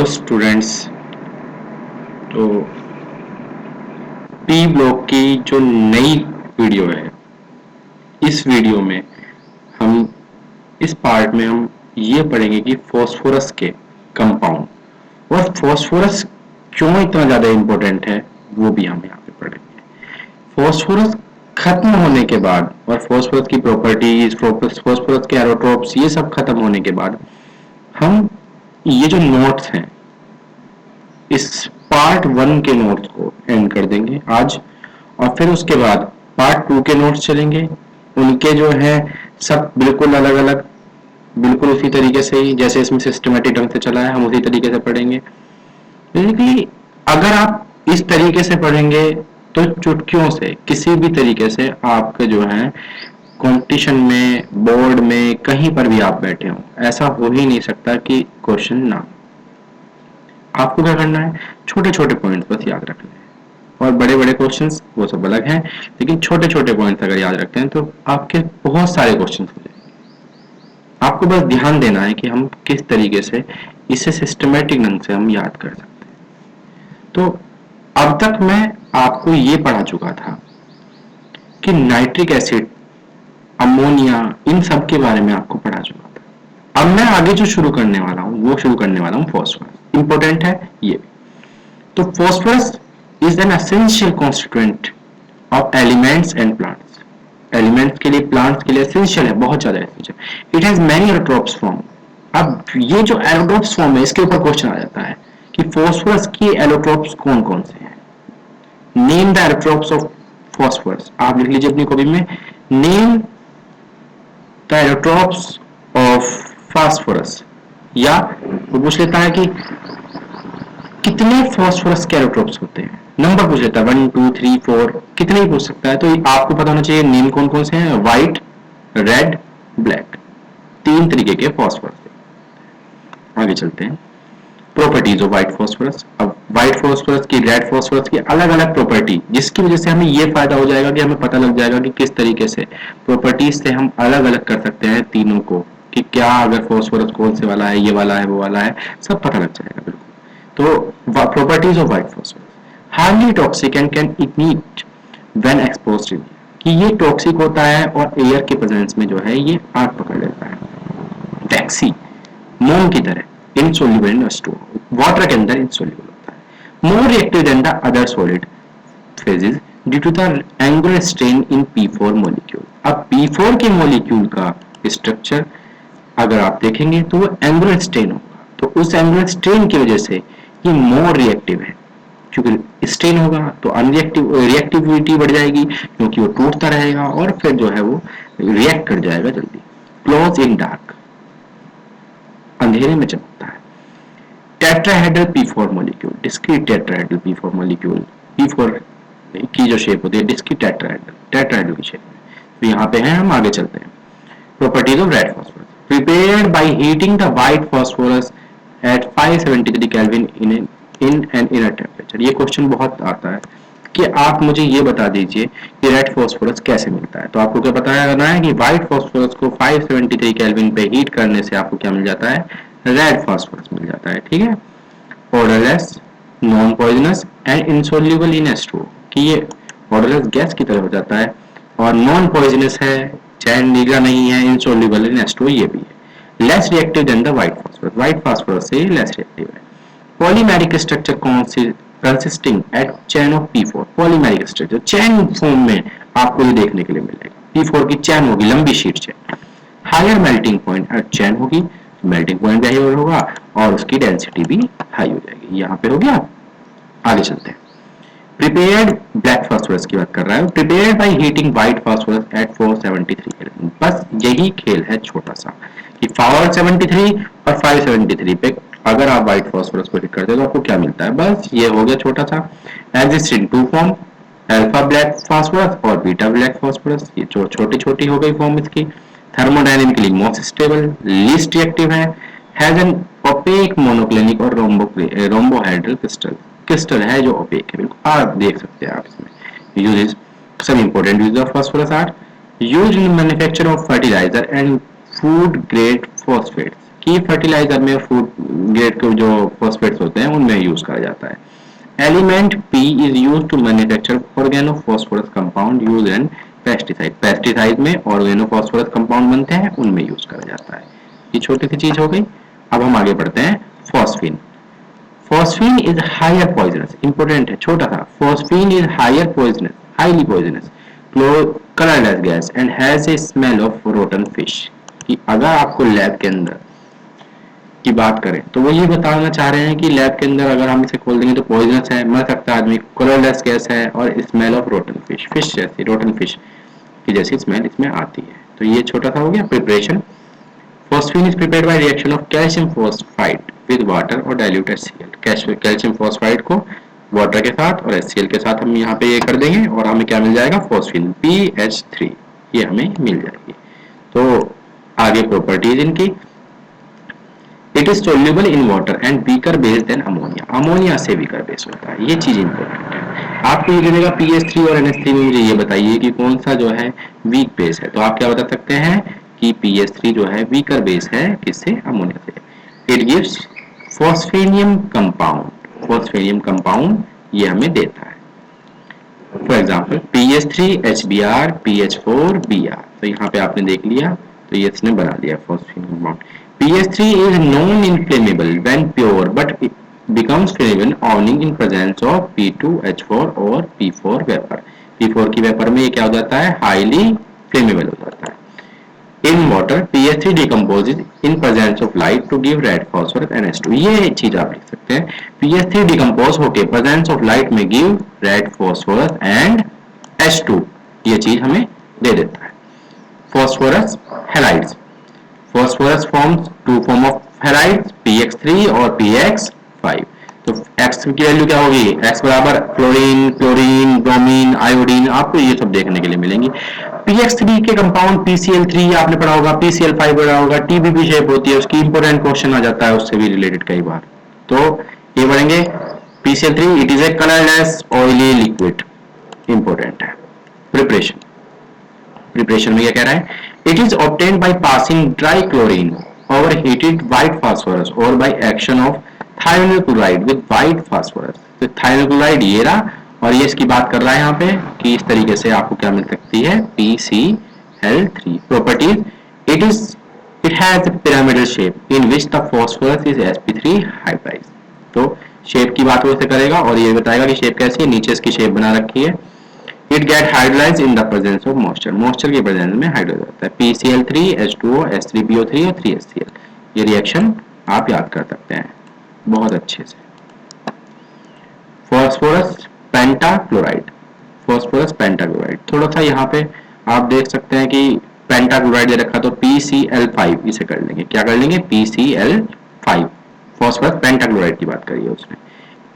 Students, तो P block की जो नई वीडियो है, इस वीडियो में हम इस पार्ट में हम ये पढ़ेंगे कि फॉस्फोरस के कंपाउंड और फॉस्फोरस क्यों इतना ज्यादा इंपॉर्टेंट है वो भी हम यहाँ पे पढ़ेंगे। फॉस्फोरस खत्म होने के बाद और फॉस्फोरस की प्रॉपर्टीज, फॉस्फोरस के एरोट्रोप्स, ये सब खत्म होने के बाद हम ये जो नोट्स हैं इस पार्ट 1 के नोट्स को एंड कर देंगे आज, और फिर उसके बाद पार्ट 2 के नोट्स चलेंगे। उनके जो है सब बिल्कुल अलग अलग, बिल्कुल उसी तरीके से ही जैसे इसमें सिस्टमेटिक ढंग से चला है हम उसी तरीके से पढ़ेंगे। बेसिकली अगर आप इस तरीके से पढ़ेंगे तो चुटकियों से किसी भी तरीके से आपके जो है कंपटीशन में, बोर्ड में, कहीं पर भी आप बैठे हो, ऐसा हो ही नहीं सकता कि क्वेश्चन ना। आपको क्या करना है, छोटे छोटे पॉइंट्स बस याद रखने हैं, और बड़े बड़े क्वेश्चंस वो सब अलग हैं, लेकिन छोटे छोटे पॉइंट्स अगर याद रखते हैं तो आपके बहुत सारे क्वेश्चंस हो जाएंगे। आपको बस ध्यान देना है कि हम किस तरीके से इसे सिस्टमेटिक ढंग से हम याद कर सकते हैं। तो अब तक मैं आपको ये पढ़ा चुका था कि नाइट्रिक एसिड, अमोनिया, इन सब के बारे में आपको पढ़ा चुका था। अब मैं आगे जो शुरू करने वाला हूँ वो शुरू करने वाला हूँ फॉस्फोरस। इंपॉर्टेंट है ये। तो phosphorus is an essential constituent of elements and plants. Elements के लिए, प्लांट्स के लिए एसेंशियल है, बहुत ज्यादा essential. It has many allotropes form. अब ये जो एलोट्रोप्स फॉर्म है इसके ऊपर क्वेश्चन आ जाता है कि फॉस्फोरस की एलोट्रोप्स कौन कौन से हैं। Name the allotropes of phosphorus. आप लिख लीजिए अपनी कॉपी में, name the allotropes of phosphorus. या वो पूछ लेता है कि कितने फॉस्फोरस के एलोट्रोप्स होते हैं, नंबर पूछ लेता है 1 2 3 4, कितने ही पूछ सकता है। तो आपको पता होना चाहिए नेम कौन कौन से हैं। व्हाइट, रेड, ब्लैक, 3 तरीके के फॉस्फोरस। आगे चलते हैं। Properties of white phosphorus. अब व्हाइट फॉस्फोरस की, रेड फॉस्फोरस की अलग अलग प्रॉपर्टी, जिसकी वजह से हमें ये फायदा हो जाएगा कि हमें पता लग जाएगा कि किस तरीके से प्रॉपर्टीज से हम अलग अलग कर सकते हैं तीनों को, कि क्या अगर फॉस्फोरस कौन से वाला है, ये वाला है, वो वाला है, सब पता लग जाएगा बिल्कुल। तो properties of white phosphorus, highly toxic and can ignite when exposed in, कि ये टॉक्सिक होता है और एयर के प्रेजेंस में जो है ये आग पकड़ लेता है। वैक्सी, मोम की तरह, insoluble in H2O, वाटर के अंदर insoluble होता है। More reactive than the other solid phases due to the angular strain in P4 molecule। अब P4 के molecule का स्ट्रक्चर अगर आप देखेंगे तो वो एंगुलर स्ट्रेन होगा, तो उस एंगुलर स्ट्रेन की वजह से ये मोर रिएक्टिव है। क्योंकि स्ट्रेन होगा तो रिएक्टिविटी बढ़ जाएगी, क्योंकि वो टूटता रहेगा और फिर जो है वो रिएक्ट कर जाएगा जल्दी। क्लोज इन डार्क, अंधेरे में चमकता है। Tetrahedral P4 molecule, discrete tetrahedral P4 molecule, P4 की जो शेप होती है डिस्क्रीट टेट्राहेड्रल की शेप में, तो यहाँ पे है। हम आगे चलते हैं। Properties of red phosphorus, prepared by heating the white phosphorus at 573 kelvin in an inner temperature. ये क्वेश्चन बहुत आता है कि आप मुझे ये बता दीजिए कि रेड फॉस्फोरस कैसे मिलता है। तो आपको क्या पता करना है कि व्हाइट फॉस्फोरस को 573 केल्विन पे हीट करने से आपको क्या मिल जाता है, रेड फॉस्फोरस मिल जाता है। ठीक है, odourless, non poisonous and insoluble in H2O, कि ये ऑर्डरलेस गैस की तरह हो जाता है और नॉन पॉइजनस है, चैन नीला नहीं है, इनसोल्यूबल इन H2O ये भी है। Less reactive than the white phosphorus, white phosphorus से लेस रिएक्टिव है। Polymeric structure consisting at chain of P4, polymeric structure chain form में आपको ये देखने के लिए मिलेगा। P4 की चैन होगी, लंबी शीट चैन। हायर मेल्टिंग पॉइंट चैन होगी, मेल्टिंग पॉइंट भी हाई होगा और उसकी डेंसिटी भी हाई हो जाएगी। यहाँ पे हो गया। आगे चलते हैं। प्रिपेयर्ड ब्लैक फास्फोरस की बात कर रहा है। Prepared by heating white phosphorus at 473 kelvin. बस यही खेल है छोटा सा कि 473 और 573 पे अगर आप व्हाइट फास्फोरस को हीट करते हो तो आपको क्या मिलता है, बस ये हो गया छोटा सा। Exist in two form, alpha black phosphorus और बीटा ब्लैक फास्फोरस, ये जो छोटी छोटी हो गई फॉर्म इसकी। Thermodynamically most stable, least reactive है, हैज एन ओपेक मोनोक्लिनिक और रोम्बोहेड्रल क्रिस्टल है जो ओपेक है, बिल्कुल आप देख सकते हैं आप इसमें। Uses, some important uses of phosphorus are used in manufacture of fertilizer and food grade phosphates, की फर्टिलाइजर में फूड ग्रेड के जो फॉस्फेट्स होते हैं उनमें यूज करा जाता है। Element P is used to manufacture organophosphorus compound used in pesticide। Pesticide में organophosphorus compound बनते हैं, उनमें यूज करा जाता है। ये छोटी सी चीज हो गई। अब हम आगे बढ़ते हैं। Phosphine. Phosphine is higher poisonous, important है, छोटा सा। Phosphine is higher poisonous, highly poisonous, colourless gas and has a smell of rotten fish. कि अगर आपको लैब के अंदर की बात करें तो वो ये बताना चाह रहे हैं कि लैब के अंदर अगर हम इसे खोल देंगे तो पॉइजनस है, मर सकता है आदमी, कलरलेस गैस है और smell of rotten fish, fish जैसी, रोटन फिश की जैसी स्मेल इसमें आती है। तो ये छोटा सा हो गया। Preparation. Phosphine is prepared by reaction of calcium phosphide with water और डाइल्यूट HCl। कैल्शियम फॉस्फाइड को वाटर के साथ और HCl के साथ हम यहाँ पे ये कर देंगे और हमें क्या मिल जाएगा, फॉस्फीन PH3, ये हमें मिल जाएगी। तो आगे प्रॉपर्टीज इनकी। It is soluble in water and weaker base than ammonia. Ammonia से वीकर बेस होता है, ये चीज इंपॉर्टेंट है। आपको ये मिलेगा PH3 और NH3 में मुझे ये बताइए कि कौन सा जो है वीक बेस है। तो आप क्या बता सकते हैं कि PH3 जो है वीकर बेस है, किससे, अमोनिया से। इट गिव्स फॉस्फेनियम कंपाउंड, फॉस्फेनियम कंपाउंड ये हमें देता है। For example PH3 HBr PH4 Br। तो यहाँ पे आपने देख लिया, तो ये इसने बना दिया फॉस्फेनियम compound. PH3 is non-inflammable when pure but it becomes flammable only in presence of P2H4 और P4 vapor। P4 की वेपर में ये क्या हो जाता है, हाईली फ्लेमेबल हो जाता है। In water PH3 decomposes in presence of light to give red phosphorus NH2। ये चीज आप लिख सकते हैं, PH3 डिकम्पोज होके presence of light में give red phosphorus and H2, ये चीज हमें दे देता है। Phosphorus halides। Phosphorus forms two form of halides, PX3 और PX5। तो X की वैल्यू क्या होगी, X बराबर क्लोरीन, क्लोरीन, ब्रोमीन, आयोडीन, आपको ये सब देखने के लिए मिलेंगी। PX3 के कंपाउंड PCl3 आपने पढ़ा होगा, PCl5 पढ़ा होगा, TBP शेप होती है उसकी, इंपोर्टेंट क्वेश्चन आ जाता है उससे भी रिलेटेड कई बार। तो ये पढ़ेंगे PCl3, it is a colourless oily liquid, important है। प्रिपरेशन। प्रिपरेशन में क्या कह रहा है, it is obtained by passing dry chlorine over heated white phosphorus और by action of thionyl chloride with white phosphorus. तो थायोनिल क्लोराइड ये रहा, और ये इसकी बात कर रहा है यहाँ पे कि इस तरीके से आपको क्या मिल सकती है, PCl3। Properties, it has a pyramidal shape in which the phosphorus is sp3 hybridized। तो शेप की बात वो से करेगा और ये बताएगा कि शेप कैसी है, नीचे इसकी शेप बना रखी है। It get hydrolyzed in the presence of moisture। moisture के प्रेजेंस में हाइड्रोलाइज होता है। PCl3 H2O H3PO3 और 3HCl। ये रिएक्शन आप याद कर सकते हैं बहुत अच्छे से। फॉस्फोरस पेंटाक्लोराइड, फॉस्फोरस पेंटाक्लोराइड, थोड़ा सा यहाँ पे आप देख सकते हैं कि पेंटाक्लोराइड दे रखा, तो PCl5 इसे कर लेंगे, क्या कर लेंगे, PCl5। फॉस्फोरस पेंटाक्लोराइड की बात करिए उसमें।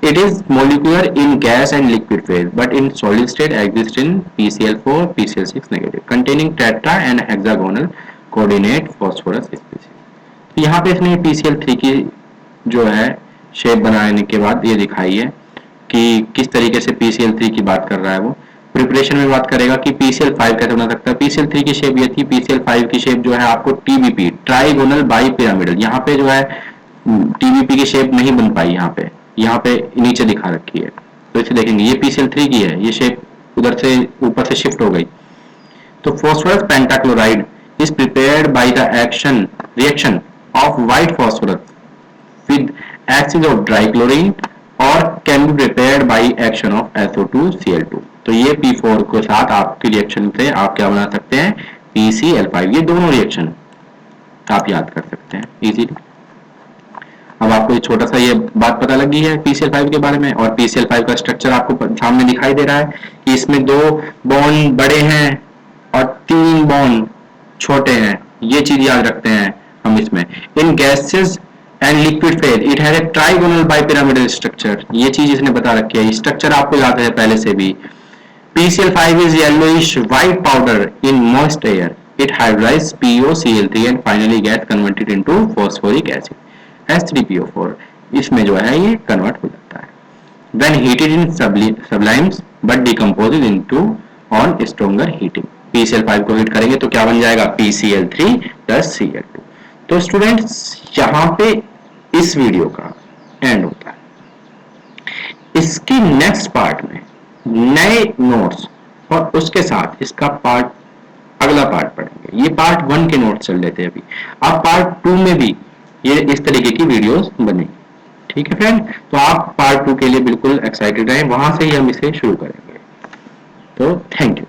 It is molecular in gas and liquid phase, but in solid state exists in PCl4, PCl6 negative, containing tetra and hexagonal coordinate phosphorus species। तो यहाँ पे इसने PCl3 की जो है शेप बनाने के बाद ये दिखाई है कि किस तरीके से PCl3 की बात कर रहा है वो। प्रिपरेशन में बात करेगा कि PCl5 कैसे बना सकता है। PCl3 की शेप ये थी, PCl5 की शेप जो है आपको TBP, ट्राइगोनल बाई पिरामिडल। यहाँ पे जो है TBP की शेप नहीं बन पाई, यहाँ पे नीचे दिखा रखी है, तो इसे देखेंगे ये PCl3 की है, ये शेप उधर से ऊपर से शिफ्ट हो गई। तो phosphorus pentachloride is prepared by the reaction of white phosphorus with acid of dry chlorine और can be prepared by action of SO2Cl2। तो ये P4 के साथ आपकी रिएक्शन से आप क्या बना सकते हैं, PCl5। ये दोनों रिएक्शन आप याद कर सकते हैं इजीली। अब आपको ये छोटा सा ये बात पता लगी है PCl5 के बारे में, और PCl5 का स्ट्रक्चर आपको सामने दिखाई दे रहा है कि इसमें 2 बॉन्ड बड़े हैं और 3 बॉन्ड छोटे हैं। ये चीज याद रखते हैं हम इसमें। In gases and liquid phase it has a trigonal bipyramidal structure. ये चीज इसने बता रखी है, स्ट्रक्चर आपको याद है पहले से भी। PCl5 is yellowish white powder in moist air. It hydrolyzes POCl3 and finally gets converted into phosphoric acid H3PO4। इसमें जो है ये कन्वर्ट हो जाता है। When heated in sublimes but decomposes into on stronger heating। PCl5 को heat करेंगे तो क्या बन जाएगा, PCl3 plus Cl2। तो स्टूडेंट्स यहाँ पे इस वीडियो का एंड होता है। इसके नेक्स्ट पार्ट में नए नोट्स और उसके साथ इसका अगला पार्ट पढ़ेंगे। ये पार्ट 1 के नोट्स चल रहे थे अभी, अब पार्ट 2 में भी ये इस तरीके की वीडियोस बनेगी। ठीक है फ्रेंड, तो आप पार्ट 2 के लिए बिल्कुल एक्साइटेड रहें, वहां से ही हम इसे शुरू करेंगे। तो थैंक यू।